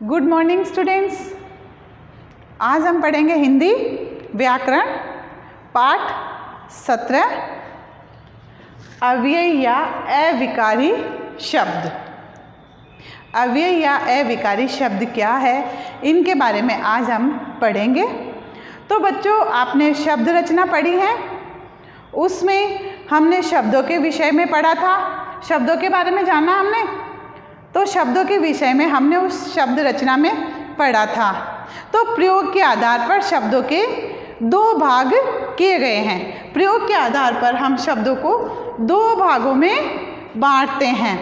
Good morning students. आज हम पढ़ेंगे हिंदी व्याकरण पाठ 17 अव्यय या अविकारी शब्द। अव्यय या अविकारी शब्द क्या है, इनके बारे में आज हम पढ़ेंगे। तो बच्चों, आपने शब्द रचना पढ़ी है, उसमें हमने शब्दों के विषय में पढ़ा था, शब्दों के बारे में जाना हमने। तो शब्दों के विषय में हमने उस शब्द रचना में पढ़ा था। तो प्रयोग के आधार पर शब्दों के दो भाग किए गए हैं। प्रयोग के आधार पर हम शब्दों को दो भागों में बांटते हैं,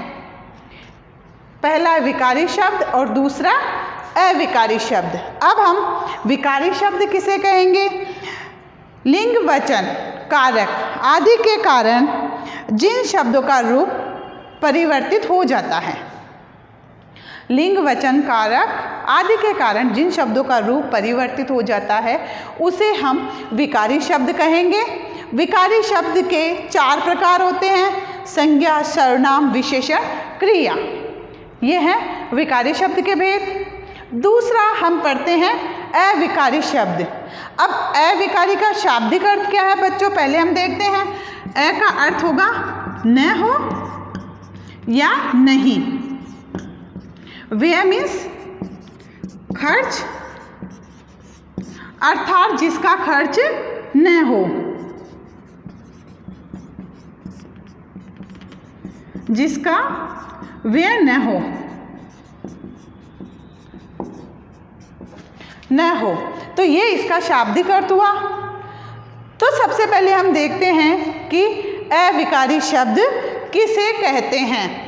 पहला विकारी शब्द और दूसरा अविकारी शब्द। अब हम विकारी शब्द किसे कहेंगे? लिंग, वचन, कारक आदि के कारण जिन शब्दों का रूप परिवर्तित हो जाता है। लिंग, वचन, कारक आदि के कारण जिन शब्दों का रूप परिवर्तित हो जाता है उसे हम विकारी शब्द कहेंगे। विकारी शब्द के 4 प्रकार होते हैं: संज्ञा, सर्वनाम, विशेषण, क्रिया। ये हैं विकारी शब्द के भेद। दूसरा हम पढ़ते हैं अविकारी शब्द। अब अविकारी का शाब्दिक अर्थ क्या है बच्चों, पहले हम देखते हैं। अ का अर्थ होगा न हो या नहीं। व्यय मीन्स खर्च, अर्थात जिसका खर्च न हो, जिसका व्यय न हो, तो ये इसका शाब्दिक अर्थ हुआ। तो सबसे पहले हम देखते हैं कि अविकारी शब्द किसे कहते हैं।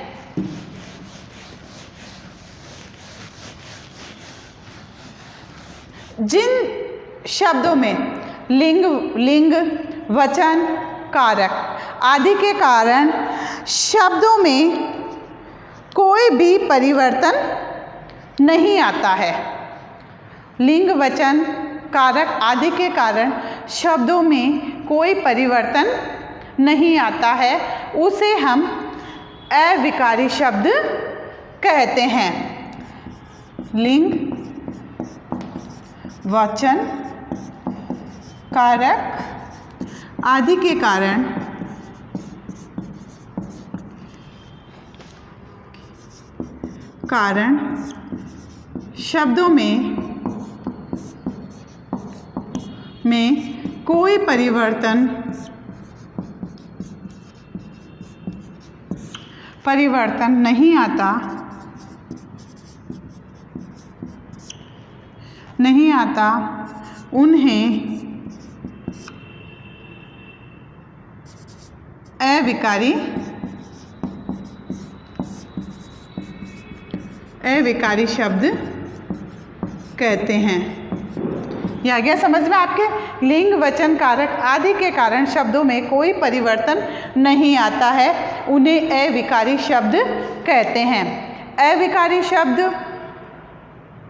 जिन शब्दों में लिंग, वचन, कारक आदि के कारण शब्दों में कोई भी परिवर्तन नहीं आता है। लिंग, वचन, कारक आदि के कारण शब्दों में कोई परिवर्तन नहीं आता है, उसे हम अविकारी शब्द कहते हैं। लिंग, वचन, कारक आदि के कारण शब्दों में कोई परिवर्तन नहीं आता, उन्हें अविकारी शब्द कहते हैं। ये आ गया समझ में आपके? लिंग, वचन, कारक आदि के कारण शब्दों में कोई परिवर्तन नहीं आता है, उन्हें अविकारी शब्द कहते हैं। अविकारी शब्द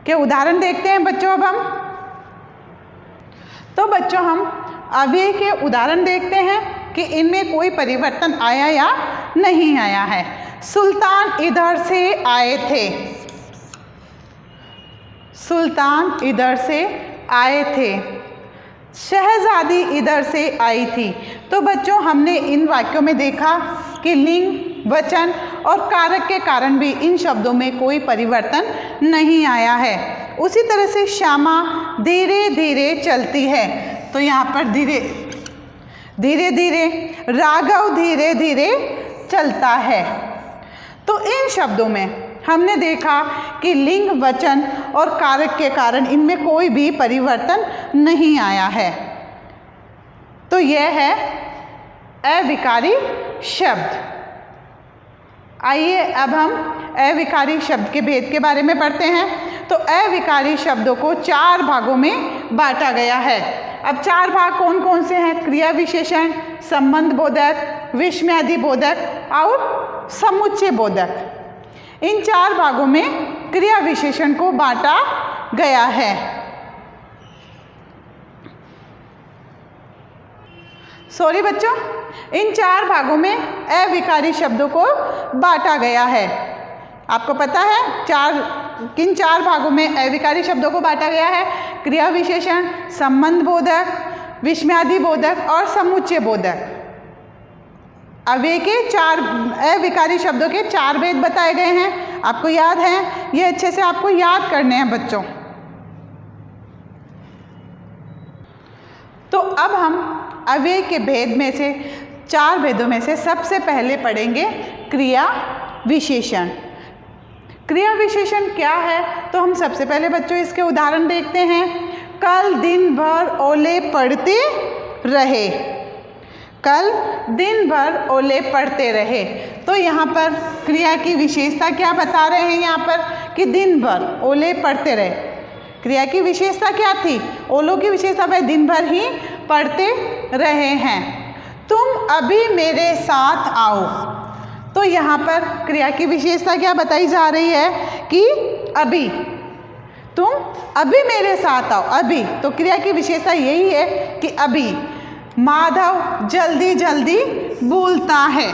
के उदाहरण देखते हैं बच्चों। अब हम तो बच्चों हम अव्यय के उदाहरण देखते हैं कि इनमें कोई परिवर्तन आया या नहीं आया है। सुल्तान इधर से आए थे। सुल्तान इधर से आए थे। शहजादी इधर से आई थी। तो बच्चों हमने इन वाक्यों में देखा कि लिंग, वचन और कारक के कारण भी इन शब्दों में कोई परिवर्तन नहीं आया है। उसी तरह से श्यामा धीरे धीरे चलती है। तो यहाँ पर धीरे धीरे, राघव धीरे धीरे चलता है। तो इन शब्दों में हमने देखा कि लिंग, वचन और कारक के कारण इनमें कोई भी परिवर्तन नहीं आया है। तो यह है अविकारी शब्द। आइए अब हम अविकारी शब्द के भेद के बारे में पढ़ते हैं। तो अविकारी शब्दों को 4 भागों में बांटा गया है। अब 4 भाग कौन कौन से हैं? क्रिया विशेषण, संबंध बोधक, विस्मयादि बोधक और समुच्चय बोधक। इन 4 भागों में क्रिया विशेषण को बांटा गया है। सॉरी बच्चों, इन 4 भागों में अविकारी शब्दों को बांटा गया है। आपको पता है 4 किन 4 भागों में अविकारी शब्दों को बांटा गया है? क्रिया विशेषण, संबंध बोधक, विस्मयादि बोधक और समुच्चय बोधक। अव्यय के 4 अविकारी शब्दों के 4 भेद बताए गए हैं। आपको याद है? ये अच्छे से आपको याद करने हैं बच्चों। तो अब हम अव्यय के भेद में से 4 भेदों में से सबसे पहले पढ़ेंगे क्रिया विशेषण। क्रिया विशेषण क्या है? तो हम सबसे पहले बच्चों इसके उदाहरण देखते हैं। कल दिन भर ओले पड़ते रहे। कल दिन भर ओले पड़ते रहे। तो यहाँ पर क्रिया की विशेषता क्या बता रहे हैं? यहाँ पर कि दिन भर ओले पड़ते रहे। क्रिया की विशेषता क्या थी? ओलों की विशेषता वह दिन भर ही पढ़ते रहे हैं। तुम अभी मेरे साथ आओ। तो यहाँ पर क्रिया की विशेषता क्या बताई जा रही है कि अभी, तुम अभी मेरे साथ आओ। अभी, तो क्रिया की विशेषता यही है कि अभी। माधव जल्दी जल्दी बोलता है।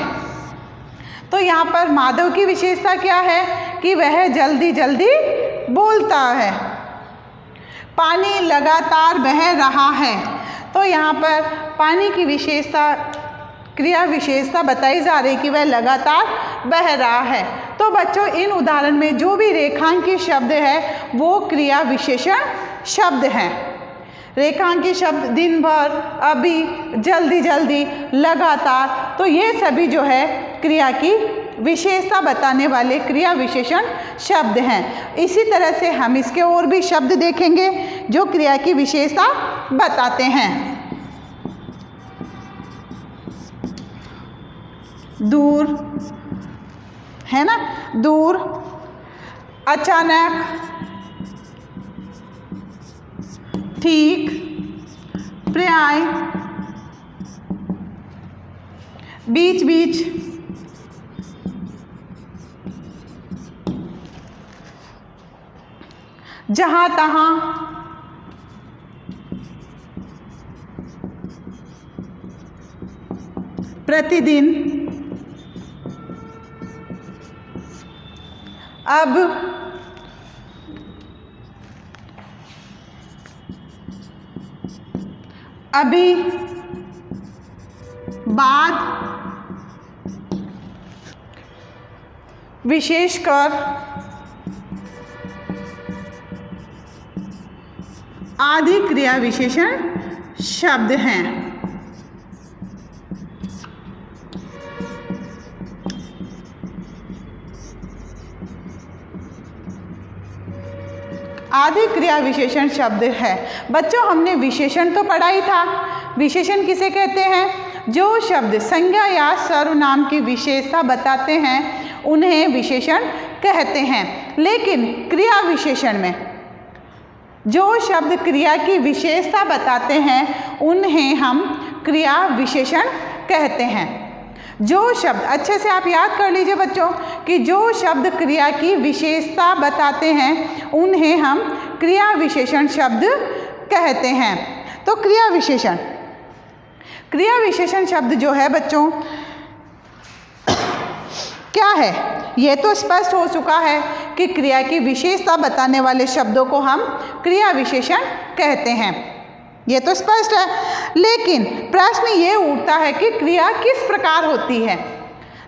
तो यहाँ पर माधव की विशेषता क्या है कि वह जल्दी जल्दी बोलता है। पानी लगातार बह रहा है। तो यहाँ पर पानी की विशेषता, क्रिया विशेषता बताई जा रही कि वह लगातार बह रहा है। तो बच्चों इन उदाहरण में जो भी रेखांकित शब्द है वो क्रिया विशेषण शब्द हैं। रेखांकित शब्द दिन भर, अभी, जल्दी जल्दी, लगातार, तो ये सभी जो है क्रिया की विशेषता बताने वाले क्रिया विशेषण शब्द हैं। इसी तरह से हम इसके और भी शब्द देखेंगे जो क्रिया की विशेषता बताते हैं। दूर, है ना? दूर, अचानक, ठीक, पर्याय, बीच बीच, जहाँ तहाँ, प्रतिदिन, अब, अभी, बाद, विशेषकर, आदि क्रिया विशेषण शब्द हैं। आदि क्रिया विशेषण शब्द है। बच्चों हमने विशेषण तो पढ़ा ही था। विशेषण किसे कहते हैं? जो शब्द संज्ञा या सर्वनाम की विशेषता बताते हैं उन्हें विशेषण कहते हैं। लेकिन क्रिया विशेषण में जो शब्द क्रिया की विशेषता बताते हैं उन्हें हम क्रिया विशेषण कहते हैं। जो शब्द, अच्छे से आप याद कर लीजिए बच्चों कि जो शब्द क्रिया की विशेषता बताते हैं उन्हें हम क्रिया विशेषण शब्द कहते हैं। तो क्रिया विशेषण शब्द जो है बच्चों क्या है? ये तो स्पष्ट हो चुका है कि क्रिया की विशेषता बताने वाले शब्दों को हम क्रिया विशेषण कहते हैं। ये तो स्पष्ट है। लेकिन प्रश्न ये उठता है कि क्रिया किस प्रकार होती है।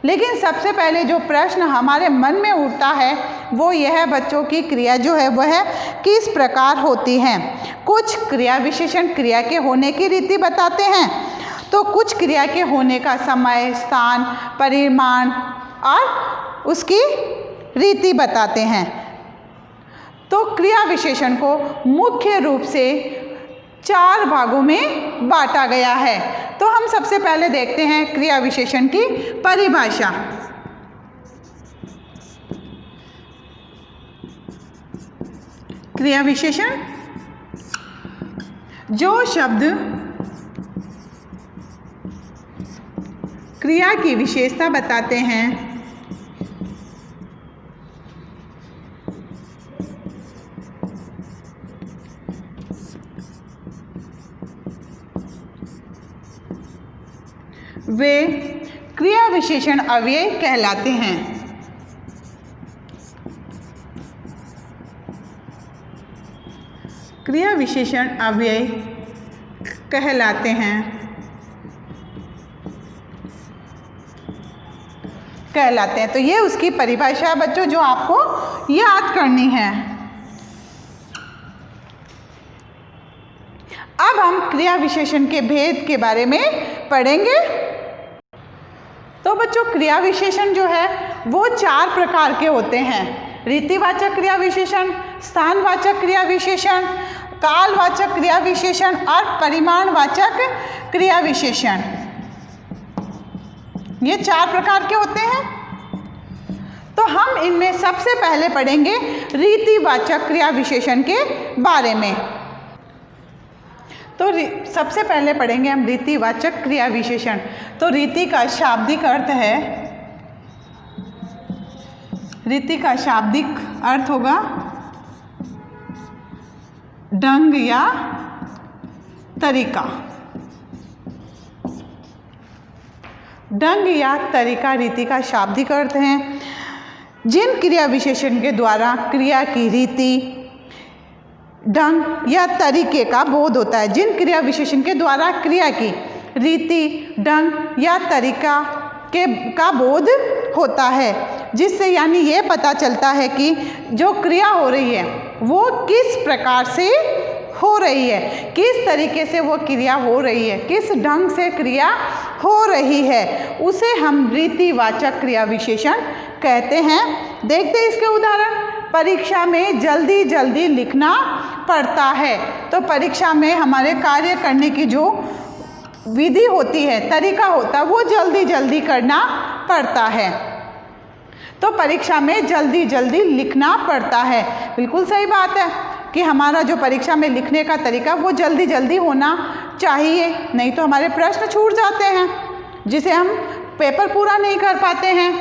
लेकिन सबसे पहले जो प्रश्न हमारे मन में उठता है वो यह है बच्चों की क्रिया जो है वह किस प्रकार होती है। कुछ क्रिया विशेषण क्रिया के होने की रीति बताते हैं, तो कुछ क्रिया के होने का समय, स्थान, परिमाण और उसकी रीति बताते हैं। तो क्रिया विशेषण को मुख्य रूप से 4 भागों में बांटा गया है। तो हम सबसे पहले देखते हैं क्रिया विशेषण की परिभाषा। क्रिया विशेषण जो शब्द क्रिया की विशेषता बताते हैं वे क्रिया विशेषण अव्यय कहलाते हैं। क्रिया विशेषण अव्यय कहलाते हैं। तो ये उसकी परिभाषा है बच्चों जो आपको याद करनी है। अब हम क्रिया विशेषण के भेद के बारे में पढ़ेंगे। तो बच्चों क्रिया विशेषण जो है वो 4 प्रकार के होते हैं। रीतिवाचक क्रिया विशेषण, स्थानवाचक क्रिया विशेषण, कालवाचक क्रिया विशेषण और परिमाणवाचक क्रिया विशेषण। ये 4 प्रकार के होते हैं। तो हम इनमें सबसे पहले पढ़ेंगे रीतिवाचक क्रिया विशेषण के बारे में। तो सबसे पहले पढ़ेंगे हम रीतिवाचक क्रिया विशेषण। तो रीति का शाब्दिक अर्थ है, रीति का शाब्दिक अर्थ होगा ढंग या तरीका। ढंग या तरीका रीति का शाब्दिक अर्थ है। जिन क्रिया विशेषण के द्वारा क्रिया की रीति, ढंग या तरीके का बोध होता है। जिन क्रिया विशेषण के द्वारा क्रिया की रीति, ढंग या तरीका का बोध होता है, जिससे यानी ये पता चलता है कि जो क्रिया हो रही है वो किस प्रकार से हो रही है, किस तरीके से वो क्रिया हो रही है, किस ढंग से क्रिया हो रही है, उसे हम रीतिवाचक क्रिया विशेषण कहते हैं। देखते हैं इसके उदाहरण। परीक्षा में जल्दी जल्दी लिखना पड़ता है। तो परीक्षा में हमारे कार्य करने की जो विधि होती है, तरीका होता है, वो जल्दी जल्दी करना पड़ता है। तो परीक्षा में जल्दी जल्दी लिखना पड़ता है। बिल्कुल सही बात है कि हमारा जो परीक्षा में लिखने का तरीका वो जल्दी जल्दी होना चाहिए, नहीं तो हमारे प्रश्न छूट जाते हैं, जिसे हम पेपर पूरा नहीं कर पाते हैं।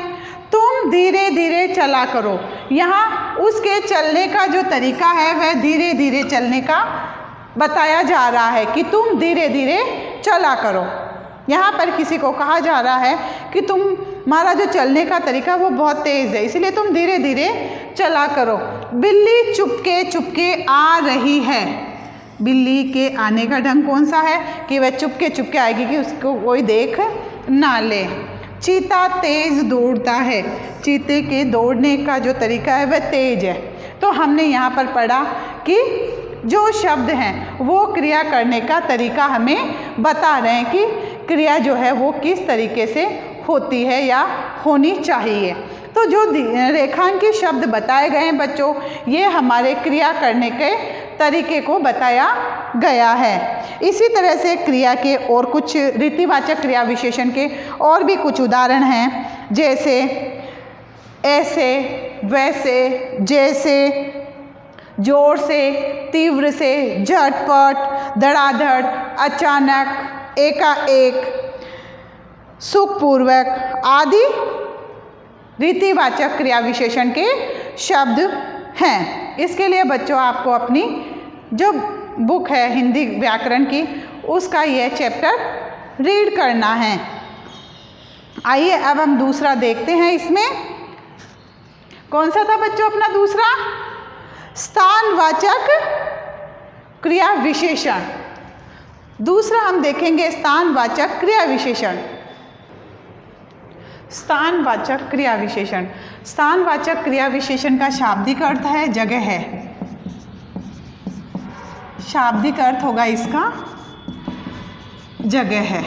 तुम धीरे धीरे चला करो। यहाँ उसके चलने का जो तरीका है वह धीरे धीरे चलने का बताया जा रहा है कि तुम धीरे धीरे चला करो। यहाँ पर किसी को कहा जा रहा है कि तुम्हारा जो चलने का तरीका वो बहुत तेज़ है, इसलिए तुम धीरे धीरे चला करो। बिल्ली चुपके चुपके आ रही है। बिल्ली के आने का ढंग कौन सा है कि वह चुपके चुपके आएगी कि उसको कोई देख ना ले। चीता तेज दौड़ता है। चीते के दौड़ने का जो तरीका है वह तेज है। तो हमने यहाँ पर पढ़ा कि जो शब्द हैं वो क्रिया करने का तरीका हमें बता रहे हैं कि क्रिया जो है वो किस तरीके से होती है या होनी चाहिए। तो जो रेखांकित शब्द बताए गए हैं बच्चों, ये हमारे क्रिया करने के तरीके को बताया गया है। इसी तरह से क्रिया के और कुछ रीतिवाचक क्रिया विशेषण के और भी कुछ उदाहरण हैं, जैसे ऐसे, वैसे, जैसे, जोर से, तीव्र से, झटपट, धड़ाधड़, अचानक, एकाएक, सुखपूर्वक आदि रीतिवाचक क्रिया विशेषण के शब्द हैं। इसके लिए बच्चों आपको अपनी जो बुक है हिंदी व्याकरण की उसका यह चैप्टर रीड करना है। आइए अब हम दूसरा देखते हैं। इसमें कौन सा था बच्चों अपना दूसरा? स्थानवाचक क्रिया विशेषण। दूसरा हम देखेंगे स्थानवाचक क्रिया विशेषण। स्थानवाचक क्रिया विशेषण। स्थानवाचक क्रिया विशेषण का शाब्दिक अर्थ है जगह है। शाब्दिक अर्थ होगा इसका जगह है,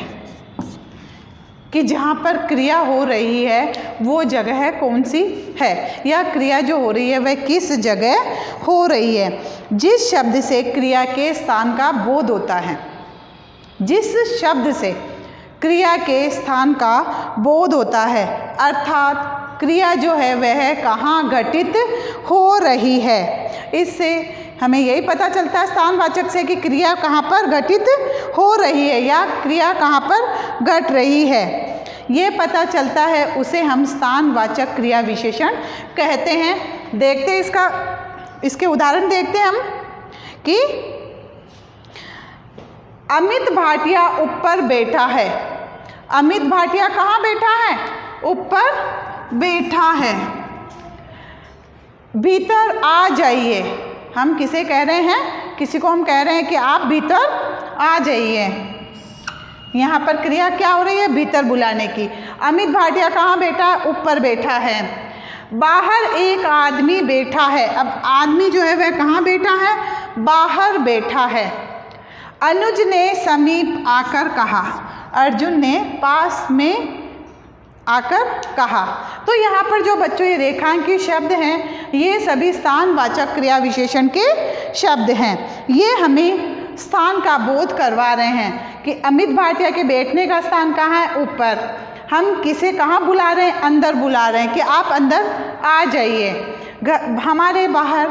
कि जहाँ पर क्रिया हो रही है वो जगह कौन सी है, या क्रिया जो हो रही है वह किस जगह हो रही है। जिस शब्द से क्रिया के स्थान का बोध होता है, जिस शब्द से क्रिया के स्थान का बोध होता है, अर्थात क्रिया जो है वह कहाँ घटित हो रही है। इससे हमें यही पता चलता है स्थानवाचक से कि क्रिया कहाँ पर घटित हो रही है या क्रिया कहाँ पर घट रही है। ये पता चलता है उसे हम स्थानवाचक क्रिया विशेषण कहते हैं। देखते हैं इसके उदाहरण देखते हैं हम कि अमित भाटिया ऊपर बैठा है। अमित भाटिया कहाँ बैठा है? ऊपर बैठा है। भीतर आ जाइए। हम किसे कह रहे हैं? किसी को हम कह रहे हैं कि आप भीतर आ जाइए। यहाँ पर क्रिया क्या हो रही है? भीतर बुलाने की। अमित भाटिया कहाँ बैठा है? ऊपर बैठा है। बाहर एक आदमी बैठा है। अब आदमी जो है वह कहाँ बैठा है? बाहर बैठा है। अनुज ने समीप आकर कहा। अर्जुन ने पास में आकर कहा। तो यहाँ पर जो बच्चों ये रेखांकित शब्द हैं ये सभी स्थानवाचक क्रिया विशेषण के शब्द हैं। ये हमें स्थान का बोध करवा रहे हैं कि अमित भाटिया के बैठने का स्थान कहाँ है? ऊपर। हम किसे कहाँ बुला रहे हैं? अंदर बुला रहे हैं कि आप अंदर आ जाइए। हमारे बाहर,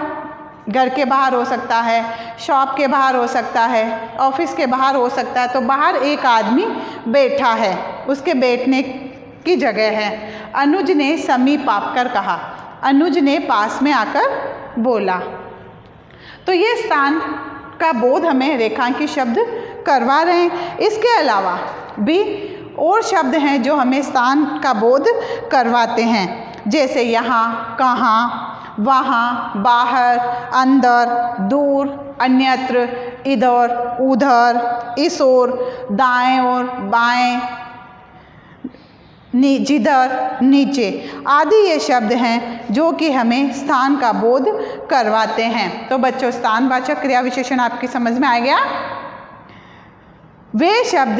घर के बाहर हो सकता है, शॉप के बाहर हो सकता है, ऑफिस के बाहर हो सकता है। तो बाहर एक आदमी बैठा है, उसके बैठने की जगह है। अनुज ने समीप आकर कहा। अनुज ने पास में आकर बोला। तो ये स्थान का बोध हमें रेखांकित शब्द करवा रहे हैं। इसके अलावा भी और शब्द हैं जो हमें स्थान का बोध करवाते हैं, जैसे यहाँ, कहाँ, वहाँ, बाहर, अंदर, दूर, अन्यत्र, इधर, उधर, इस ओर, दाएं ओर, बाएं, जिधर, नीचे आदि ये शब्द हैं जो कि हमें स्थान का बोध करवाते हैं। तो बच्चों, स्थानवाचक क्रिया विशेषण आपकी समझ में आ गया? वे शब्द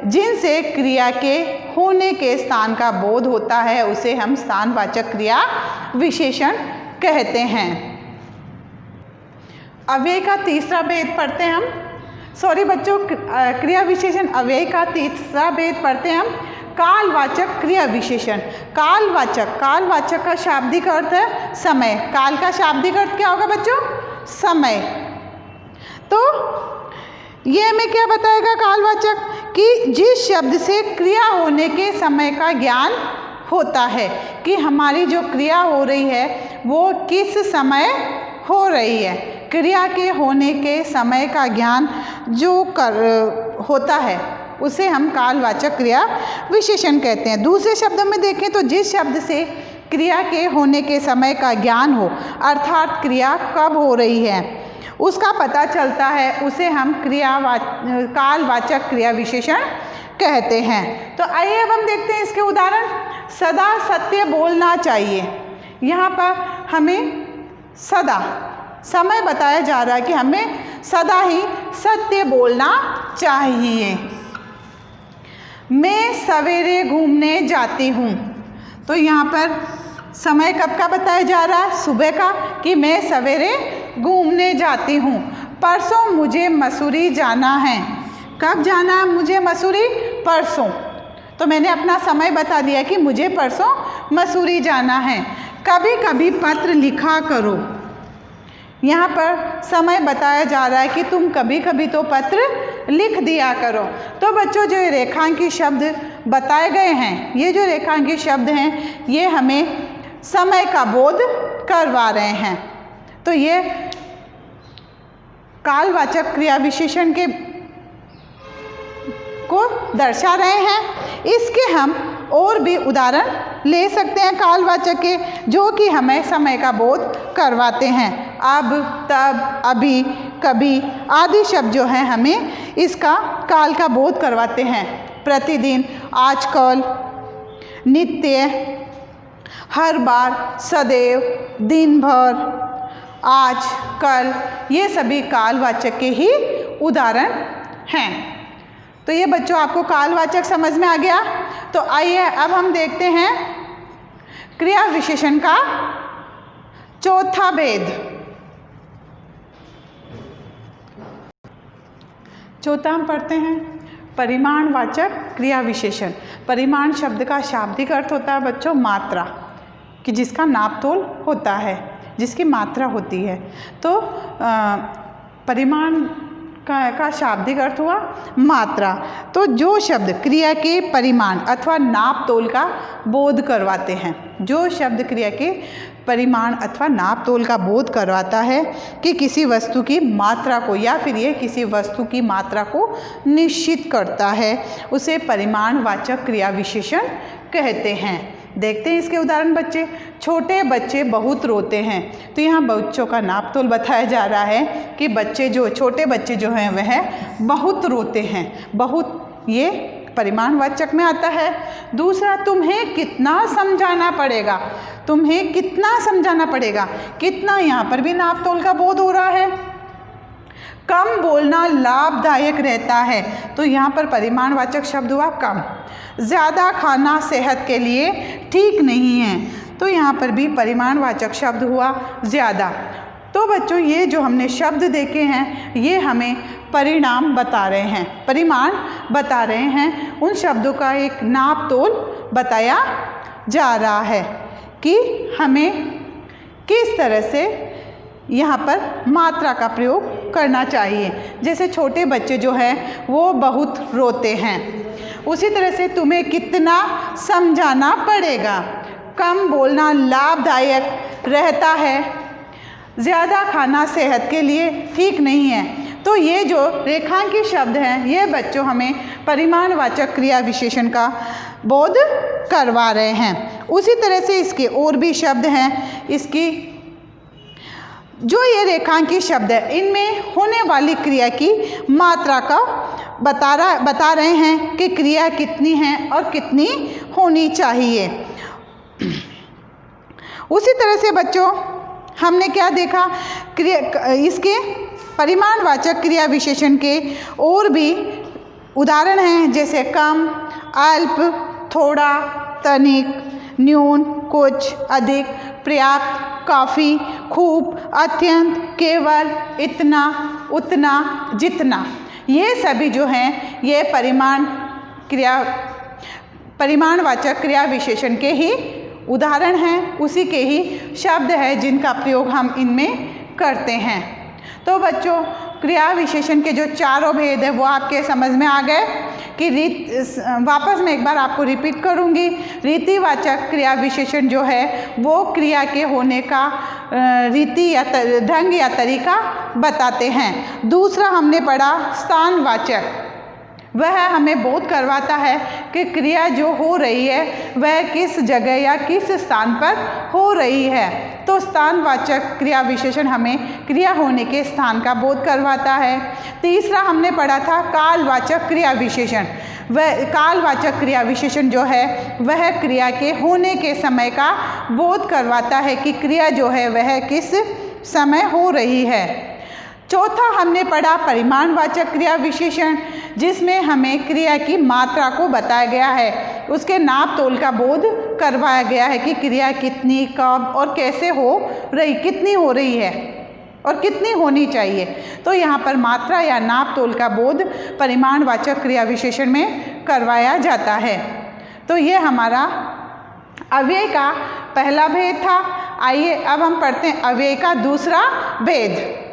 जिनसे क्रिया के होने के स्थान का बोध होता है उसे हम स्थानवाचक क्रिया विशेषण कहते हैं। अव्यय का तीसरा भेद पढ़ते हैं हम। सॉरी बच्चों, क्रिया विशेषण अव्यय का तीसरा भेद पढ़ते हैं हम। कालवाचक क्रिया विशेषण। कालवाचक का शाब्दिक अर्थ है समय। काल का शाब्दिक अर्थ क्या होगा बच्चों? समय। तो ये हमें क्या बताएगा कालवाचक? कि जिस शब्द से क्रिया होने के समय का ज्ञान होता है, कि हमारी जो क्रिया हो रही है वो किस समय हो रही है। क्रिया के होने के समय का ज्ञान जो होता है उसे हम कालवाचक क्रिया विशेषण कहते हैं। दूसरे शब्दों में देखें तो जिस शब्द से क्रिया के होने के समय का ज्ञान हो, अर्थात क्रिया कब हो रही है उसका पता चलता है, उसे हम कालवाचक क्रिया विशेषण कहते हैं। तो आइए अब हम देखते हैं इसके उदाहरण। सदा सत्य बोलना चाहिए। यहाँ पर हमें सदा समय बताया जा रहा है कि हमें सदा ही सत्य बोलना चाहिए। मैं सवेरे घूमने जाती हूँ। तो यहाँ पर समय कब का बताया जा रहा है? सुबह का, कि मैं सवेरे घूमने जाती हूँ। परसों मुझे मसूरी जाना है। कब जाना है मुझे मसूरी? परसों। तो मैंने अपना समय बता दिया कि मुझे परसों मसूरी जाना है। कभी कभी पत्र लिखा करो। यहाँ पर समय बताया जा रहा है कि तुम कभी कभी तो पत्र लिख दिया करो। तो बच्चों, जो रेखांकित शब्द बताए गए हैं, ये जो रेखांकित शब्द हैं ये हमें समय का बोध करवा रहे हैं। तो ये कालवाचक क्रिया विशेषण को दर्शा रहे हैं। इसके हम और भी उदाहरण ले सकते हैं कालवाचक के, जो कि हमें समय का बोध करवाते हैं। अब, तब, अभी, कभी आदि शब्द जो हैं हमें इसका काल का बोध करवाते हैं। प्रतिदिन, आजकल, नित्य, हर बार, सदैव, दिन भर, आज, कल, ये सभी कालवाचक के ही उदाहरण हैं। तो ये बच्चों आपको कालवाचक समझ में आ गया। तो आइए अब हम देखते हैं क्रिया विशेषण का चौथा भेद। चौथा हम पढ़ते हैं परिमाणवाचक क्रिया विशेषण। परिमाण शब्द का शाब्दिक अर्थ होता है बच्चों मात्रा, कि जिसका नापतोल होता है, जिसकी मात्रा होती है। तो परिमाण का शाब्दिक अर्थ हुआ मात्रा। तो जो शब्द क्रिया के परिमाण अथवा नाप तोल का बोध करवाते हैं, जो शब्द क्रिया के परिमाण अथवा नाप तोल का बोध करवाता है कि किसी वस्तु की मात्रा को या फिर ये किसी वस्तु की मात्रा को निश्चित करता है, उसे परिमाणवाचक क्रिया विशेषण कहते हैं। देखते हैं इसके उदाहरण बच्चे। छोटे बच्चे बहुत रोते हैं, तो यहाँ बच्चों का नाप तोल बताया जा रहा है कि छोटे बच्चे जो हैं वह बहुत रोते हैं। बहुत ये परिमाणवाचक में आता है। दूसरा, तुम्हें कितना समझाना पड़ेगा, तुम्हें कितना समझाना पड़ेगा, कितना यहाँ पर भी नाप तोल का बोध हो रहा है। कम बोलना लाभदायक रहता है, तो यहाँ पर परिमाणवाचक शब्द हुआ कम। ज़्यादा खाना सेहत के लिए ठीक नहीं है, तो यहाँ पर भी परिमाणवाचक शब्द हुआ ज़्यादा। तो बच्चों ये जो हमने शब्द देखे हैं ये हमें परिणाम बता रहे हैं, परिमाण बता रहे हैं। उन शब्दों का एक नाप तोल बताया जा रहा है कि हमें किस तरह से यहाँ पर मात्रा का प्रयोग करना चाहिए। जैसे छोटे बच्चे जो हैं वो बहुत रोते हैं, उसी तरह से तुम्हें कितना समझाना पड़ेगा। कम बोलना लाभदायक रहता है, ज़्यादा खाना सेहत के लिए ठीक नहीं है। तो ये जो रेखांकित शब्द हैं ये बच्चों हमें परिमाणवाचक क्रिया विशेषण का बोध करवा रहे हैं। उसी तरह से इसके और भी शब्द हैं। इसकी जो ये रेखांकित शब्द है इनमें होने वाली क्रिया की मात्रा का बता रहे हैं कि क्रिया कितनी है और कितनी होनी चाहिए। उसी तरह से बच्चों हमने क्या देखा, इसके परिमाणवाचक क्रिया विशेषण के और भी उदाहरण हैं, जैसे कम, अल्प, थोड़ा, तनिक, न्यून, कुछ, अधिक, पर्याप्त, काफ़ी, खूब, अत्यंत, केवल, इतना, उतना, जितना। ये सभी जो हैं ये परिमाणवाचक क्रिया विशेषण के ही उदाहरण हैं, उसी के ही शब्द है जिनका प्रयोग हम इनमें करते हैं। तो बच्चों क्रिया विशेषण के जो चारों भेद है वो आपके समझ में आ गए कि वापस मैं एक बार आपको रिपीट करूँगी। रीतिवाचक क्रिया विशेषण जो है वो क्रिया के होने का रीति या ढंग या तरीका बताते हैं। दूसरा हमने पढ़ा स्थानवाचक, वह हमें बोध करवाता है कि क्रिया जो हो रही है वह किस जगह या किस स्थान पर हो रही है। तो स्थानवाचक क्रिया विशेषण हमें क्रिया होने के स्थान का बोध करवाता है। तीसरा हमने पढ़ा था कालवाचक क्रिया विशेषण। वह कालवाचक क्रिया विशेषण जो है वह क्रिया के होने के समय का बोध करवाता है कि क्रिया जो है वह किस समय हो रही है। चौथा हमने पढ़ा परिमाणवाचक क्रिया विशेषण, जिसमें हमें क्रिया की मात्रा को बताया गया है, उसके नाप तोल का बोध करवाया गया है कि क्रिया कितनी, कब और कैसे हो रही, कितनी हो रही है और कितनी होनी चाहिए। तो यहाँ पर मात्रा या नाप तोल का बोध परिमाणवाचक क्रिया विशेषण में करवाया जाता है। तो ये हमारा अव्यय का पहला भेद था। आइए अब हम पढ़ते हैं अव्यय का दूसरा भेद।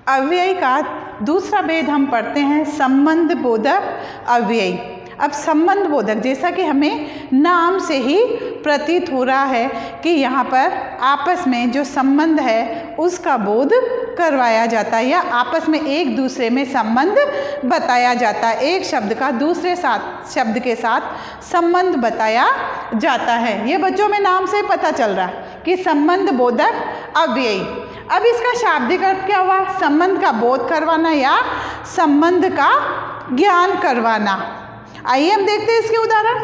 अव्यय का दूसरा भेद हम पढ़ते हैं संबंध बोधक अव्यय। अब संबंध बोधक, जैसा कि हमें नाम से ही प्रतीत हो रहा है कि यहाँ पर आपस में जो संबंध है उसका बोध करवाया जाता है या आपस में एक दूसरे में संबंध बताया जाता है, एक शब्द का दूसरे शब्द के साथ संबंध बताया जाता है। ये बच्चों में नाम से पता चल रहा है कि संबंध बोधक अव्यय। अब इसका शाब्दिक अर्थ क्या हुआ? संबंध का बोध करवाना या संबंध का ज्ञान करवाना। आइए हम देखते हैं इसके उदाहरण।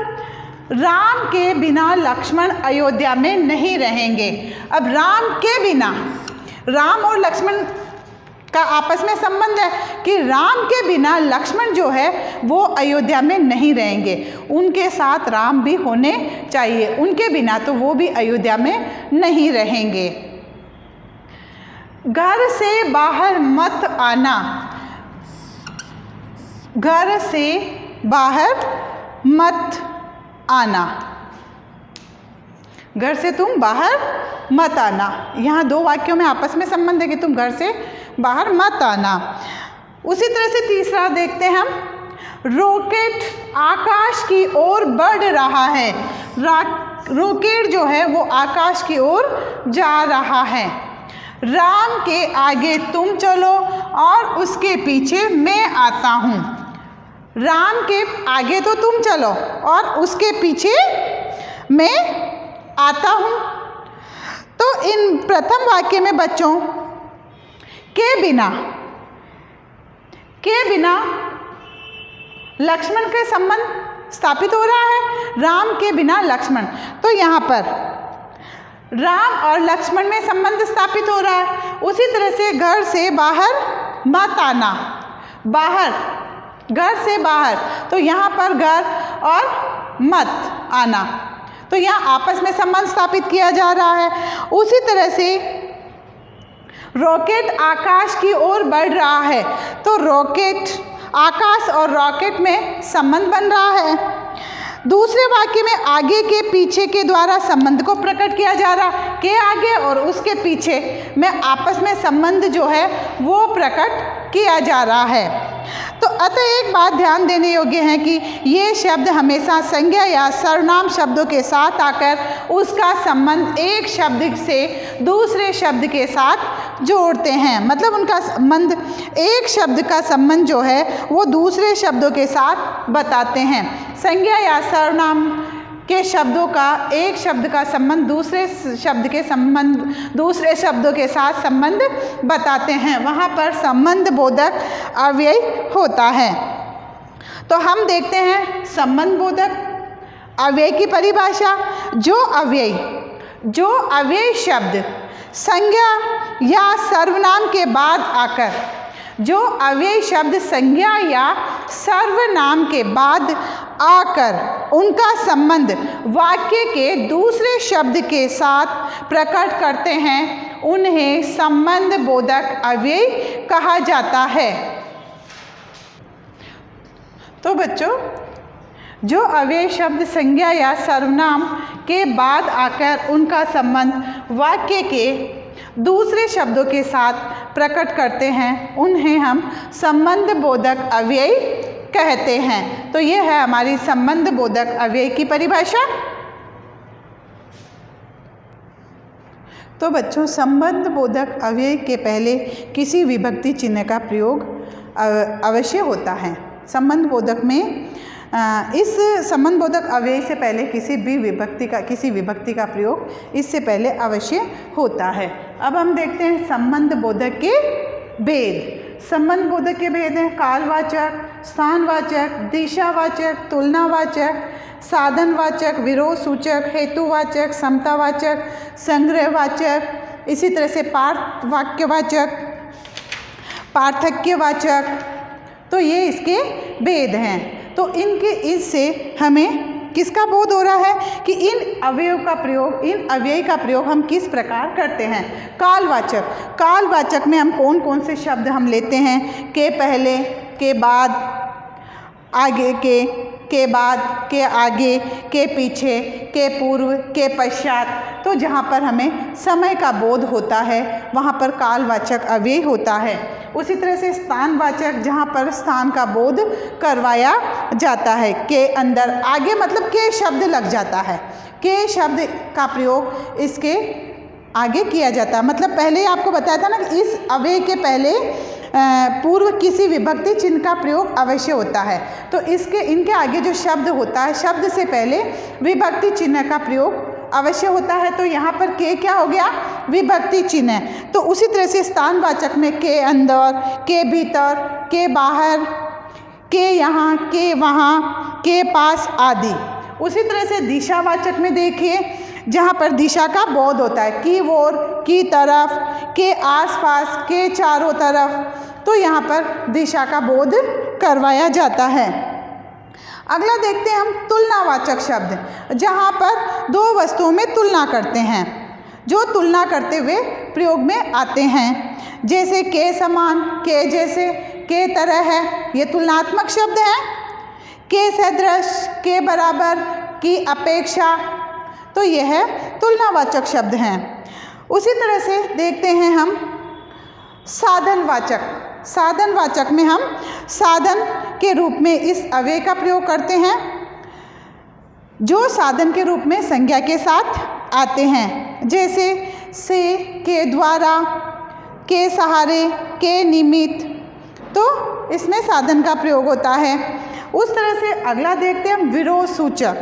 राम के बिना लक्ष्मण अयोध्या में नहीं रहेंगे। अब राम के बिना, राम और लक्ष्मण का आपस में संबंध है कि राम के बिना लक्ष्मण जो है वो अयोध्या में नहीं रहेंगे, उनके साथ राम भी होने चाहिए, उनके बिना तो वो भी अयोध्या में नहीं रहेंगे। घर से बाहर मत आना। घर से बाहर मत आना, घर से तुम बाहर मत आना। यहाँ दो वाक्यों में आपस में संबंध है कि तुम घर से बाहर मत आना। उसी तरह से तीसरा देखते हैं हम। रॉकेट आकाश की ओर बढ़ रहा है। रॉकेट जो है वो आकाश की ओर जा रहा है। राम के आगे तुम चलो और उसके पीछे मैं आता हूँ। राम के आगे तो तुम चलो और उसके पीछे मैं आता हूँ। तो इन प्रथम वाक्य में बच्चों के बिना लक्ष्मण के संबंध स्थापित हो रहा है, राम के बिना लक्ष्मण। तो यहाँ पर राम और लक्ष्मण में संबंध स्थापित हो रहा है। उसी तरह से घर से बाहर मत आना, बाहर, घर से बाहर, तो यहाँ पर घर और मत आना, तो यहाँ आपस में संबंध स्थापित किया जा रहा है। उसी तरह से रॉकेट आकाश की ओर बढ़ रहा है, तो रॉकेट, आकाश और रॉकेट में संबंध बन रहा है। दूसरे वाक्य में आगे के पीछे के द्वारा संबंध को प्रकट किया जा रहा, के आगे और उसके पीछे में आपस में संबंध जो है वो प्रकट किया जा रहा है। तो अतः एक बात ध्यान देने योग्य है कि ये शब्द हमेशा संज्ञा या सर्वनाम शब्दों के साथ आकर उसका संबंध एक शब्द से दूसरे शब्द के साथ जोड़ते हैं। मतलब उनका संबंध, एक शब्द का संबंध जो है वो दूसरे शब्दों के साथ बताते हैं। संज्ञा या सर्वनाम के शब्दों का एक शब्द का संबंध दूसरे शब्दों के साथ संबंध बताते हैं, वहाँ पर संबंध बोधक अव्यय होता है। तो हम देखते हैं संबंध बोधक अव्यय की परिभाषा। जो अव्यय शब्द संज्ञा या सर्वनाम के बाद आकर, जो अव्यय शब्द संज्ञा या सर्वनाम के बाद आकर उनका संबंध वाक्य के दूसरे शब्द के साथ प्रकट करते हैं, उन्हें संबंध बोधक अव्यय कहा जाता है। तो बच्चों, जो अव्यय शब्द संज्ञा या सर्वनाम के बाद आकर उनका संबंध वाक्य के दूसरे शब्दों के साथ प्रकट करते हैं, उन्हें हम संबंध बोधक अव्यय कहते हैं। तो ये है हमारी संबंध बोधक अव्यय की परिभाषा। तो बच्चों, संबंध बोधक अव्यय के पहले किसी विभक्ति चिन्ह का प्रयोग अवश्य होता है। संबंध बोधक में इस संबंध बोधक अव्यय से पहले किसी विभक्ति का प्रयोग इससे पहले अवश्य होता है। अब हम देखते हैं संबंध बोधक के भेद। संबंध बोधक के भेद हैं कालवाचक, स्थानवाचक, दिशावाचक, तुलनावाचक, साधनवाचक, विरोध सूचक, हेतुवाचक, समतावाचक, संग्रहवाचक, इसी तरह से पार्थवाक्यवाचक, पार्थक्यवाचक। तो ये इसके भेद हैं। तो इससे हमें किसका बोध हो रहा है कि इन अव्यय का प्रयोग हम किस प्रकार करते हैं। कालवाचक में हम कौन कौन से शब्द हम लेते हैं, के पहले, के बाद, आगे के बाद, के आगे, के पीछे, के पूर्व, के पश्चात। तो जहाँ पर हमें समय का बोध होता है वहाँ पर कालवाचक अव्यय होता है। उसी तरह से स्थानवाचक, जहाँ पर स्थान का बोध करवाया जाता है, के अंदर, आगे मतलब के शब्द लग जाता है, के शब्द का प्रयोग इसके आगे किया जाता है। मतलब पहले ही आपको बताया था ना कि इस अव्यय के पहले पूर्व किसी विभक्ति चिन्ह का प्रयोग अवश्य होता है। तो इनके आगे जो शब्द होता है, शब्द से पहले विभक्ति चिन्ह का प्रयोग अवश्य होता है। तो यहाँ पर के क्या हो गया, विभक्ति चिन्ह। तो उसी तरह से स्थानवाचक में के अंदर, के भीतर, के बाहर, के यहाँ, के वहाँ, के पास आदि। उसी तरह से दिशावाचक में देखिए, जहाँ पर दिशा का बोध होता है, की ओर, की तरफ, के आसपास, के चारों तरफ। तो यहाँ पर दिशा का बोध करवाया जाता है। अगला देखते हैं हम तुलनावाचक शब्द, जहाँ पर दो वस्तुओं में तुलना करते हैं, जो तुलना करते हुए प्रयोग में आते हैं। जैसे के समान, के जैसे, के तरह है, ये तुलनात्मक शब्द हैं। के सदृश, के बराबर, की अपेक्षा। तो यह है तुलनावाचक शब्द हैं। उसी तरह से देखते हैं हम साधनवाचक। साधनवाचक में हम साधन के रूप में इस अव्यय का प्रयोग करते हैं, जो साधन के रूप में संज्ञा के साथ आते हैं। जैसे से, के द्वारा, के सहारे, के निमित्त। तो इसमें साधन का प्रयोग होता है। उस तरह से अगला देखते हैं हम विरोध सूचक।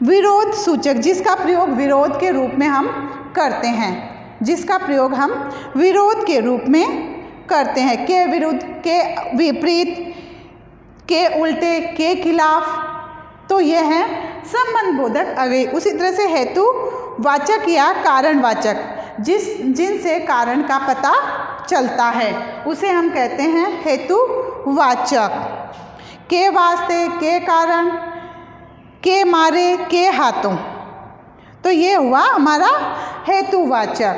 विरोध सूचक जिसका प्रयोग विरोध के रूप में हम करते हैं, जिसका प्रयोग हम विरोध के रूप में करते हैं, के विरुद्ध, के विपरीत, के उल्टे, के खिलाफ, तो यह है संबंध बोधक अव्यय। उसी तरह से हेतुवाचक या कारणवाचक, जिनसे कारण का पता चलता है उसे हम कहते हैं हेतुवाचक। के वास्ते, के कारण, के मारे, के हाथों, तो ये हुआ हमारा हेतुवाचक।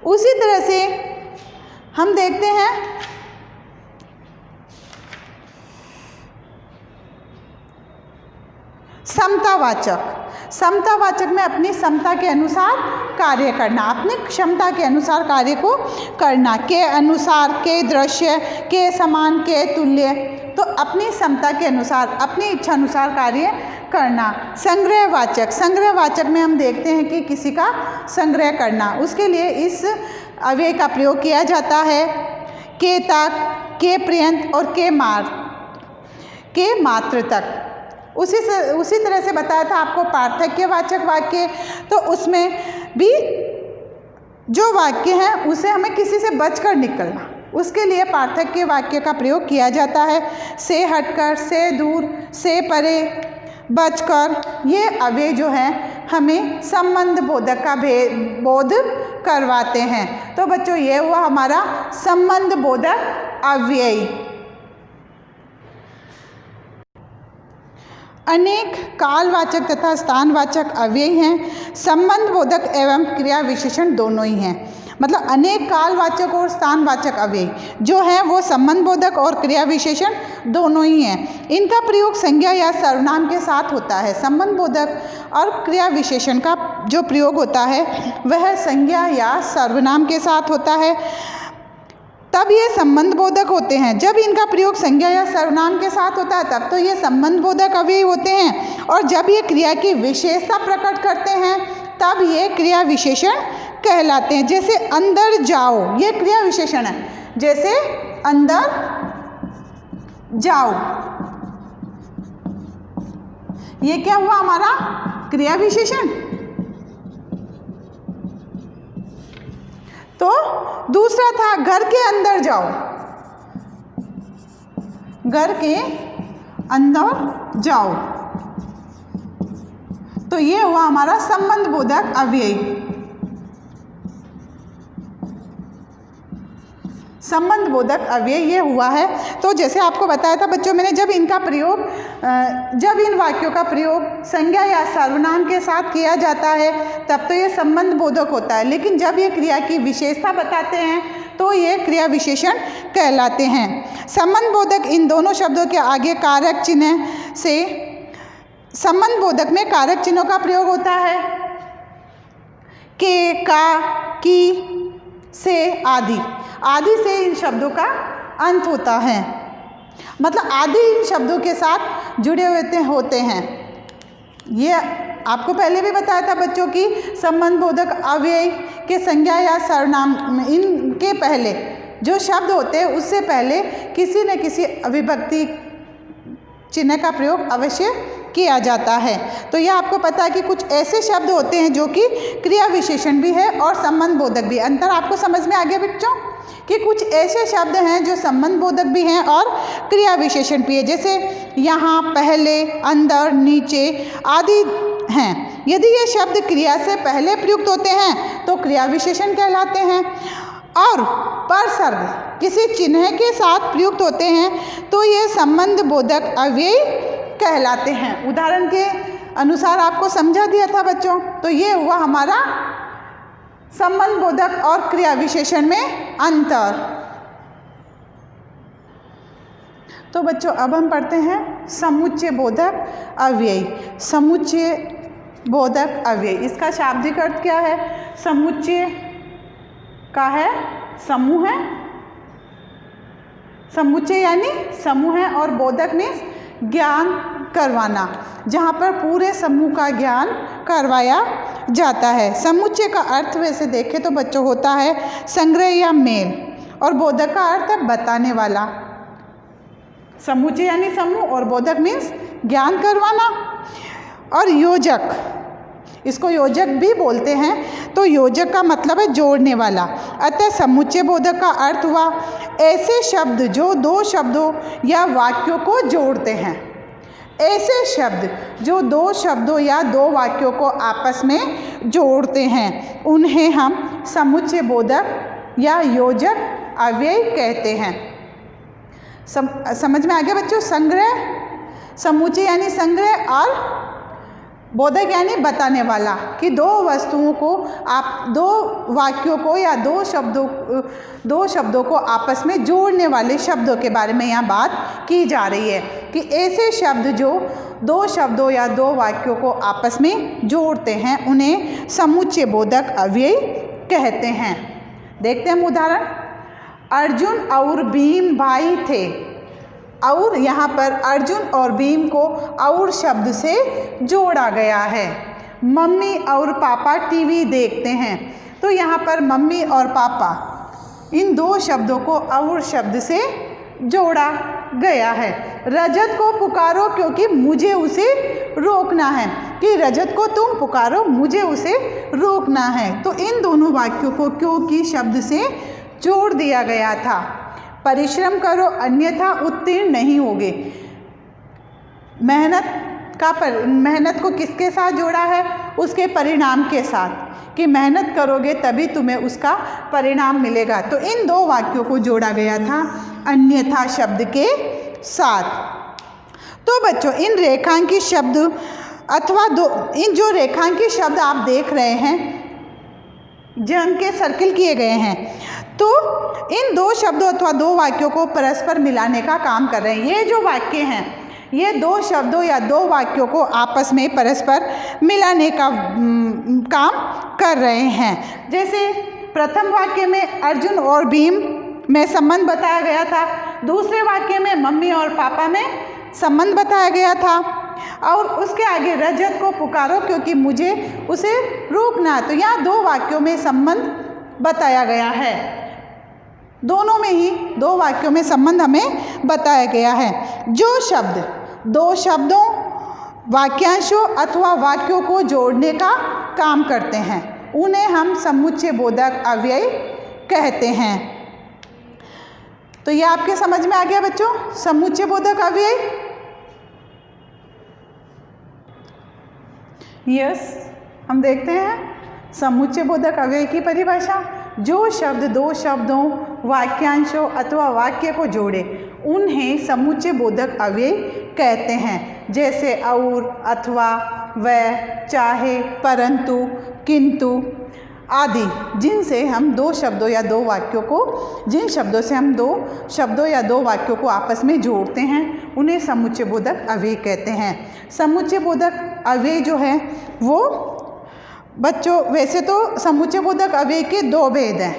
उसी तरह से हम देखते हैं समतावाचक। समतावाचक में अपनी क्षमता के अनुसार कार्य करना, अपनी क्षमता के अनुसार कार्य को करना, के अनुसार, के दृश्य, के समान, के तुल्य, तो अपनी क्षमता के अनुसार, अपनी इच्छा अनुसार कार्य करना। संग्रहवाचक, संग्रहवाचक में हम देखते हैं कि किसी का संग्रह करना, उसके लिए इस अव्यय का प्रयोग किया जाता है। के तक, के पर्यंत और के मात्र तक। उसी तरह से बताया था आपको पार्थक्यवाचक वाक्य, तो उसमें भी जो वाक्य है उसे हमें किसी से बचकर निकलना, उसके लिए पार्थक्य वाक्य का प्रयोग किया जाता है। से हटकर, से दूर, से परे, बचकर, ये अव्यय जो है हमें संबंध बोधक का बोध करवाते हैं। तो बच्चों ये हुआ हमारा संबंध बोधक अव्यय। अनेक कालवाचक तथा स्थानवाचक अव्यय हैं। संबंध बोधक एवं क्रिया विशेषण दोनों ही हैं। मतलब अनेक कालवाचक और स्थानवाचक अव्यय जो हैं वो संबंध बोधक और क्रिया विशेषण दोनों ही हैं। इनका प्रयोग संज्ञा या सर्वनाम के साथ होता है। संबंध बोधक और क्रिया विशेषण का जो प्रयोग होता है वह संज्ञा या सर्वनाम के साथ होता है, तब ये संबंध बोधक होते हैं। जब इनका प्रयोग संज्ञा या सर्वनाम के साथ होता है तब तो ये संबंध बोधक अव्यय होते हैं, और जब ये क्रिया की विशेषता प्रकट करते हैं तब ये क्रिया विशेषण कहलाते हैं। जैसे अंदर जाओ, ये क्रिया विशेषण है। जैसे अंदर जाओ, ये क्या हुआ हमारा क्रिया विशेषण। तो दूसरा था घर के अंदर जाओ, घर के अंदर जाओ, तो ये हुआ हमारा संबंध बोधक अव्यय। संबंध बोधक अव्यय ये हुआ है। तो जैसे आपको बताया था बच्चों मैंने, जब इनका प्रयोग, जब इन वाक्यों का प्रयोग संज्ञा या सर्वनाम के साथ किया जाता है तब तो ये संबंध बोधक होता है, लेकिन जब ये क्रिया की विशेषता बताते हैं तो ये क्रिया विशेषण कहलाते हैं। संबंध बोधक इन दोनों शब्दों के आगे कारक चिन्ह से, संबंध बोधक में कारक चिन्हों का प्रयोग होता है। के, का, की, से, आदि। आदि से इन शब्दों का अंत होता है, मतलब आदि इन शब्दों के साथ जुड़े हुए होते हैं। ये आपको पहले भी बताया था बच्चों की संबंध बोधक अव्यय के संज्ञा या सर्वनाम, इनके पहले जो शब्द होते हैं उससे पहले किसी न किसी विभक्ति चिन्ह का प्रयोग अवश्य किया जाता है। तो यह आपको पता है कि कुछ ऐसे शब्द होते हैं जो कि क्रिया विशेषण भी है और संबंध बोधक भी। अंतर आपको समझ में आ गया बच्चों कि कुछ ऐसे शब्द हैं जो संबंध बोधक भी हैं और क्रिया विशेषण भी है। जैसे यहाँ, पहले, अंदर, नीचे आदि हैं। यदि ये शब्द क्रिया से पहले प्रयुक्त होते हैं तो क्रिया विशेषण कहलाते हैं, और परसर्ग किसी चिन्ह के साथ प्रयुक्त होते हैं तो ये संबंध बोधक अव्यय कहलाते हैं। उदाहरण के अनुसार आपको समझा दिया था बच्चों। तो ये हुआ हमारा संबंध बोधक और क्रिया विशेषण में अंतर। तो बच्चों अब हम पढ़ते हैं समुच्चय बोधक अव्यय। समुच्चय बोधक अव्यय, इसका शाब्दिक अर्थ क्या है? समुच्चय का है समूह है, समुच्चय यानी समूह है, और बोधक मीन्स ज्ञान करवाना, जहाँ पर पूरे समूह का ज्ञान करवाया जाता है। समुच्चय का अर्थ वैसे देखें तो बच्चों होता है संग्रह या मेल, और बोधक का अर्थ है बताने वाला। समुच्चय यानी समूह और बोधक मीन्स ज्ञान करवाना। और योजक, इसको योजक भी बोलते हैं। तो योजक का मतलब है जोड़ने वाला। अतः समुच्चय बोधक का अर्थ हुआ ऐसे शब्द जो दो शब्दों या वाक्यों को जोड़ते हैं। ऐसे शब्द जो दो शब्दों या दो वाक्यों को आपस में जोड़ते हैं उन्हें हम समुच्चय बोधक या योजक अव्यय कहते हैं। समझ में आ गया बच्चों? संग्रह, समुच्चय यानी संग्रह और बोधक यानी बताने वाला कि दो वस्तुओं को आप दो वाक्यों को या दो शब्दों को आपस में जोड़ने वाले शब्दों के बारे में यहाँ बात की जा रही है कि ऐसे शब्द जो दो शब्दों या दो वाक्यों को आपस में जोड़ते हैं उन्हें समुच्चय बोधक अव्यय कहते हैं। देखते हैं उदाहरण। अर्जुन और भीम भाई थे। और यहाँ पर अर्जुन और भीम को और शब्द से जोड़ा गया है। मम्मी और पापा टीवी देखते हैं। तो यहाँ पर मम्मी और पापा इन दो शब्दों को और शब्द से जोड़ा गया है। रजत को पुकारो क्योंकि मुझे उसे रोकना है, कि रजत को तुम पुकारो मुझे उसे रोकना है। तो इन दोनों वाक्यों को क्योंकि शब्द से जोड़ दिया गया था। परिश्रम करो अन्यथा उत्तीर्ण नहीं होगे। मेहनत को किसके साथ जोड़ा है? उसके परिणाम के साथ, कि मेहनत करोगे तभी तुम्हें उसका परिणाम मिलेगा। तो इन दो वाक्यों को जोड़ा गया था अन्यथा शब्द के साथ। तो बच्चों इन रेखांकित शब्द अथवा इन जो रेखांकित शब्द आप देख रहे हैं जिनके सर्किल किए गए हैं, तो इन दो शब्दों अथवा दो वाक्यों को परस्पर मिलाने का काम कर रहे हैं। ये जो वाक्य हैं ये दो शब्दों या दो वाक्यों को आपस में परस्पर मिलाने का काम कर रहे हैं। जैसे प्रथम वाक्य में अर्जुन और भीम में संबंध बताया गया था, दूसरे वाक्य में मम्मी और पापा में संबंध बताया गया था, और उसके आगे रजत को पुकारो क्योंकि मुझे उसे रोकना। तो यहाँ दो वाक्यों में संबंध बताया गया है। दोनों में ही दो वाक्यों में संबंध हमें बताया गया है। जो शब्द दो शब्दों, वाक्यांशों अथवा वाक्यों को जोड़ने का काम करते हैं उन्हें हम समुच्चय बोधक अव्यय कहते हैं। तो ये आपके समझ में आ गया बच्चों समुच्चय बोधक अव्यय? यस, हम देखते हैं समुच्चय बोधक अव्यय की परिभाषा। जो शब्द दो शब्दों, वाक्यांशों अथवा वाक्य को जोड़े उन्हें समुच्चय बोधक अव्यय कहते हैं। जैसे और, अथवा, वह, चाहे, परंतु, किंतु आदि, जिनसे हम दो शब्दों या दो वाक्यों को, जिन शब्दों से हम दो शब्दों या दो वाक्यों को आपस में जोड़ते हैं उन्हें समुच्चय बोधक अव्यय कहते हैं। समुच्चय बोधक अव्यय जो है वो बच्चों, वैसे तो समुच्चय बोधक अव्यय के दो भेद हैं।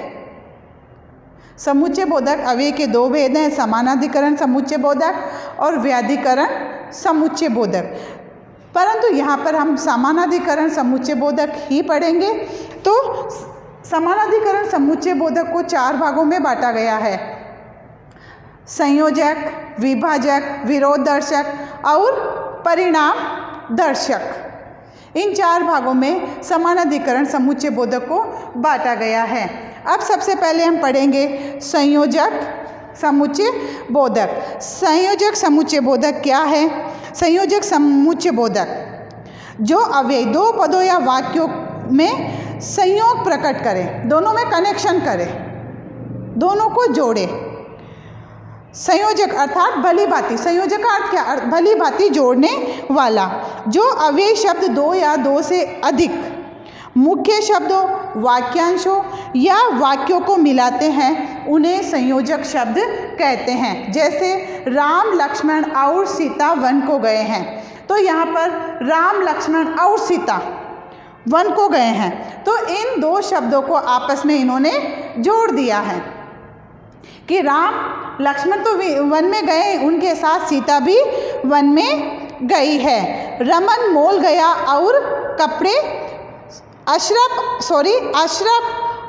समुच्चय बोधक अव्यय के दो भेद हैं, समानाधिकरण समुच्चय बोधक और व्याधिकरण समुच्चय बोधक। परंतु यहाँ पर हम समानाधिकरण समुच्चय बोधक ही पढ़ेंगे। तो समानाधिकरण समुच्चय बोधक को चार भागों में बांटा गया है: संयोजक, विभाजक, विरोध दर्शक और परिणाम दर्शक। इन चार भागों में समानाधिकरण समुच्चय बोधक को बांटा गया है। अब सबसे पहले हम पढ़ेंगे संयोजक समुच्चय बोधक। संयोजक समुच्चय बोधक क्या है? संयोजक समुच्चय बोधक जो अव्यय दो पदों या वाक्यों में संयोग प्रकट करे, दोनों में कनेक्शन करे, दोनों को जोड़े। संयोजक अर्थात भली भांति, संयोजक का अर्थ क्या? भली भांति जोड़ने वाला। जो अव्यय शब्द दो या दो से अधिक मुख्य शब्दों, वाक्यांशों या वाक्यों को मिलाते हैं उन्हें संयोजक शब्द कहते हैं। जैसे राम, लक्ष्मण और सीता वन को गए हैं। तो यहाँ पर राम, लक्ष्मण और सीता वन को गए हैं, तो इन दो शब्दों को आपस में इन्होंने जोड़ दिया है कि राम लक्ष्मण तो वन में गए, उनके साथ सीता भी वन में गई है। रमन मॉल गया और कपड़े अशरफ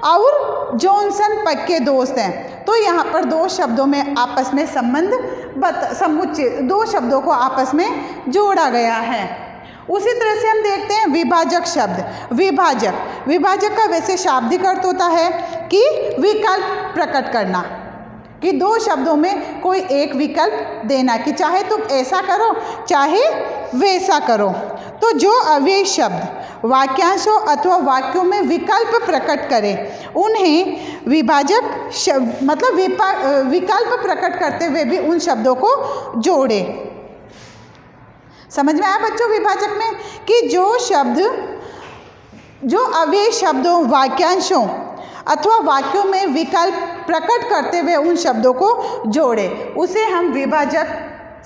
और जॉनसन पक्के दोस्त हैं। तो यहाँ पर दो शब्दों में आपस में संबंध समुच्चय, दो शब्दों को आपस में जोड़ा गया है। उसी तरह से हम देखते हैं विभाजक शब्द। विभाजक का वैसे शाब्दिक अर्थ होता है कि विकल्प प्रकट करना, कि दो शब्दों में कोई एक विकल्प देना, कि चाहे तुम ऐसा करो चाहे वैसा करो। तो जो अव्ययी शब्द वाक्यांशों अथवा वाक्यों में विकल्प प्रकट करें उन्हें विभाजक शब्द मतलब विकल्प प्रकट करते हुए भी उन शब्दों को जोड़े। समझ में आया बच्चों विभाजक में कि जो अव्ययी शब्दों वाक्यांशों अथवा वाक्यों में विकल्प प्रकट करते हुए उन शब्दों को जोड़े, उसे हम विभाजक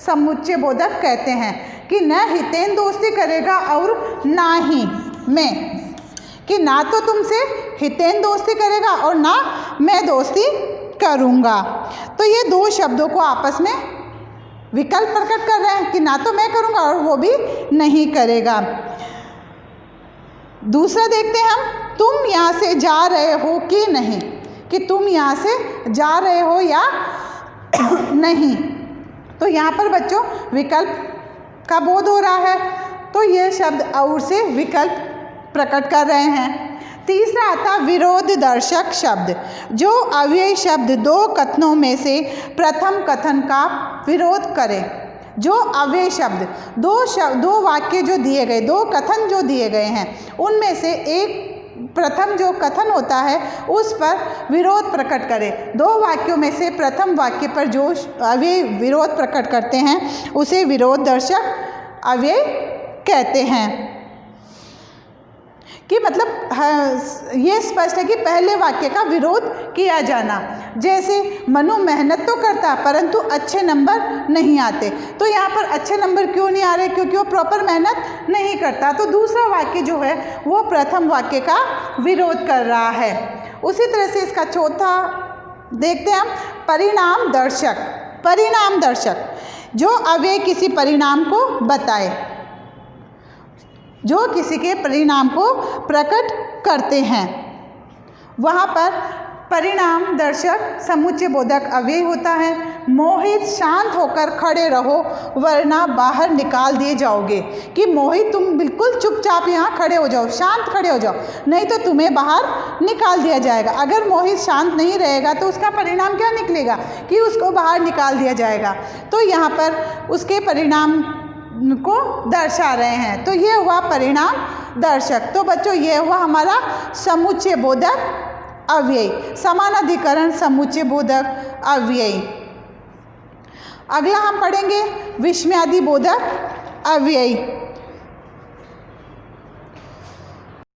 समुच्चय बोधक कहते हैं। कि न हितेन दोस्ती करेगा और ना ही मैं, कि ना तो तुमसे हितेन दोस्ती करेगा और ना मैं दोस्ती करूँगा। तो ये दो शब्दों को आपस में विकल्प प्रकट कर रहे हैं कि ना तो मैं करूँगा और वो भी नहीं करेगा। दूसरा देखते हैं हम, तुम यहाँ से जा रहे हो कि नहीं, कि तुम यहाँ से जा रहे हो या नहीं। तो यहाँ पर बच्चों विकल्प का बोध हो रहा है, तो ये शब्द और से विकल्प प्रकट कर रहे हैं। तीसरा आता विरोध दर्शक शब्द। जो अव्ययी शब्द दो कथनों में से प्रथम कथन का विरोध करे। जो अव्ययी शब्द दो वाक्य जो दिए गए, दो कथन जो दिए गए हैं, उनमें से एक प्रथम जो कथन होता है उस पर विरोध प्रकट करे। दो वाक्यों में से प्रथम वाक्य पर जो अव्यय विरोध प्रकट करते हैं उसे विरोध दर्शक अव्यय कहते हैं। कि मतलब ये स्पष्ट है कि पहले वाक्य का विरोध किया जाना। जैसे मनु मेहनत तो करता परंतु अच्छे नंबर नहीं आते। तो यहाँ पर अच्छे नंबर क्यों नहीं आ रहे? क्योंकि वो प्रॉपर मेहनत नहीं करता। तो दूसरा वाक्य जो है वो प्रथम वाक्य का विरोध कर रहा है। उसी तरह से इसका चौथा देखते हैं हम, परिणाम दर्शक। परिणाम दर्शक जो अव्यय किसी परिणाम को बताए, जो किसी के परिणाम को प्रकट करते हैं, वहाँ पर परिणाम दर्शक समुच्चय बोधक अव्यय होता है। मोहित शांत होकर खड़े रहो वरना बाहर निकाल दिए जाओगे। कि मोहित तुम बिल्कुल चुपचाप यहाँ खड़े हो जाओ, शांत खड़े हो जाओ, नहीं तो तुम्हें बाहर निकाल दिया जाएगा। अगर मोहित शांत नहीं रहेगा तो उसका परिणाम क्या निकलेगा? कि उसको बाहर निकाल दिया जाएगा। तो यहाँ पर उसके परिणाम को दर्शा रहे हैं। तो ये हुआ परिणाम दर्शक। तो बच्चों ये हुआ हमारा समुच्चय बोधक अव्यय, समानाधिकरण समुच्चय बोधक अव्यय। अगला हम पढ़ेंगे विस्मयादि बोधक अव्यय।